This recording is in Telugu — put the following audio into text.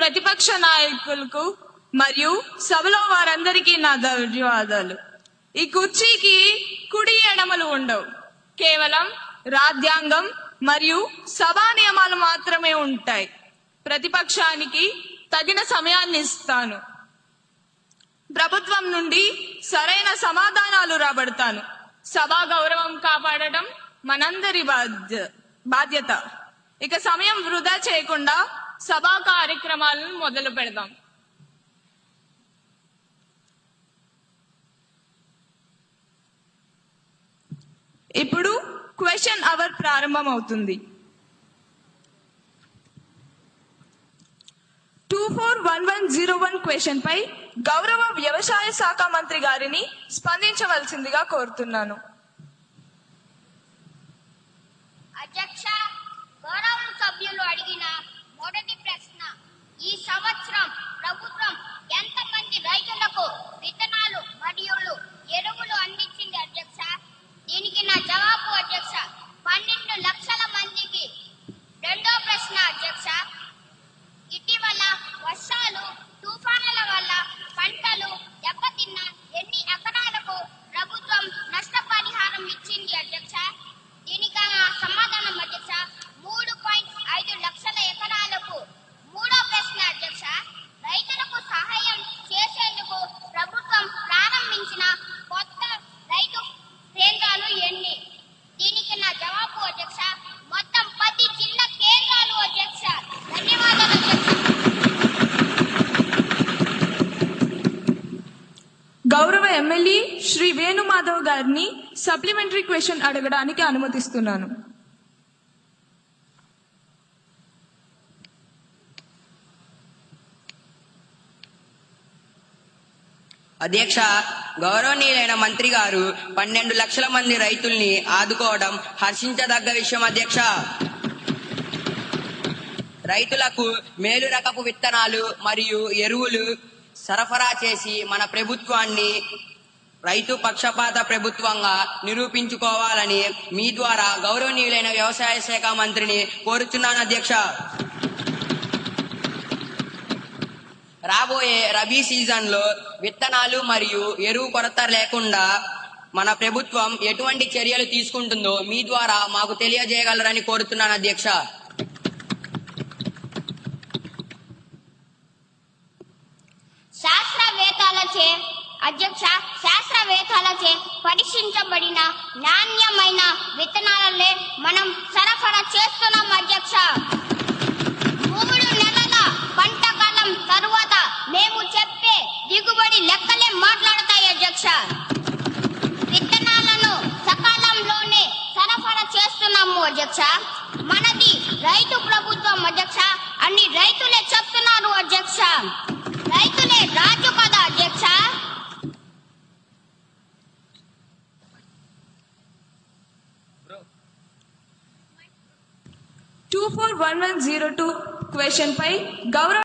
ప్రతిపక్ష నాయకులకు మరియు సభలో వారందరికీ నా ధన్యవాదాలు. ఈ కుర్చీకి కుడి ఎడమలు ఉండవు, కేవలం రాజ్యాంగం మరియు సభా నియమాలు మాత్రమే ఉంటాయి. ప్రతిపక్షానికి తగిన సమయాన్ని ఇస్తాను. ప్రభుత్వం నుండి సరైన సమాధానాలు రాబడతాను. సభా గౌరవం కాపాడటం మనందరి బాధ్యత. ఇక సమయం వృధా చేయకుండా సభా కార్యక్రమాలను మొదలు పెడదాం. ఇప్పుడు క్వశ్చన్ అవర్ ప్రారంభం అవుతుంది. 241101 క్వశ్చన్ పై గౌరవ వ్యవసాయ శాఖ మంత్రి గారిని స్పందించవలసిందిగా కోరుతున్నాను. అధ్యక్ష, గౌరవ సభ్యులు అడిగిన మొదటి ప్రశ్న, ఈ సంవత్సరం ప్రభుత్వం ఎంతమంది రైతులకు విత్తనాలు మరియు ఎరువులు అందించింది అధ్యక్ష? దీనికి నా జవాబు అధ్యక్ష, 12 లక్షల మందికి. రెండో ప్రశ్న అధ్యక్ష, ఇటీవల వర్షాలు తుఫానుల వల్ల పంటలు దెబ్బతిన్న ఎన్ని ఎకరాలకు ప్రభుత్వం నష్టపరిహారం ఇచ్చింది అధ్యక్ష? దీనికి సమాధానం అధ్యక్ష, 3.5 లక్షల ఎకరాలకు. మూడో ప్రశ్న అధ్యక్ష, రైతులకు సహాయం చేసేందుకు ప్రభుత్వం ప్రారంభించిన కొత్త రైతు కేంద్రాలు ఎన్ని? దీనికి నా జవాబు అధ్యక్ష, మొత్తం 10 జిల్లా కేంద్రాలు అధ్యక్ష. ధన్యవాదాలు అధ్యక్ష. గౌరవ ఎమ్మెల్యే శ్రీ వేణుమాధవ్ గారిని సప్లిమెంటరీ క్వశ్చన్ అడగడానికి అనుమతిస్తున్నాను. అధ్యక్ష, గౌరవనీయులైన మంత్రి గారు 12 లక్షల మంది రైతుల్ని ఆదుకోవడం హర్షించదగ్గ విషయం అధ్యక్ష. రైతులకు మేలు రకపు విత్తనాలు మరియు ఎరువులు సరఫరా చేసి మన ప్రభుత్వాన్ని రైతు పక్షపాత ప్రభుత్వంగా నిరూపించుకోవాలని మీ ద్వారా గౌరవనీయులైన వ్యవసాయ శాఖ మంత్రిని కోరుచున్నాను అధ్యక్ష. రాబోయే రబీ సీజన్ లో విత్తనాలు మరియు ఎరువు కొరత లేకుండా మన ప్రభుత్వం ఎటువంటి చర్యలు తీసుకుంటుందో మీ ద్వారా మాకు తెలియజేయగలరని కోరుతున్నాను అధ్యక్ష. శాస్త్రవేత్తలచే పరీక్షించబడిన నాణ్యమైన విత్తనాలనే మనం సరఫరా చేస్తున్నాం అధ్యక్ష. 3 నెలల పంట కాలం తరువాత మేము చెప్పే దిగుబడి లెక్కలే మాట్లాడతాయి అధ్యక్ష. విత్తనాలను సకాలంలోనే సరఫరా చేస్తున్నాము అధ్యక్ష. మనది రైతు ప్రభుత్వం అధ్యక్ష అని రైతులే చెప్తున్నారు అధ్యక్ష. రైతులే రాజు కదా అధ్యక్ష. "241102 క్వశ్చన్ పై గౌరవ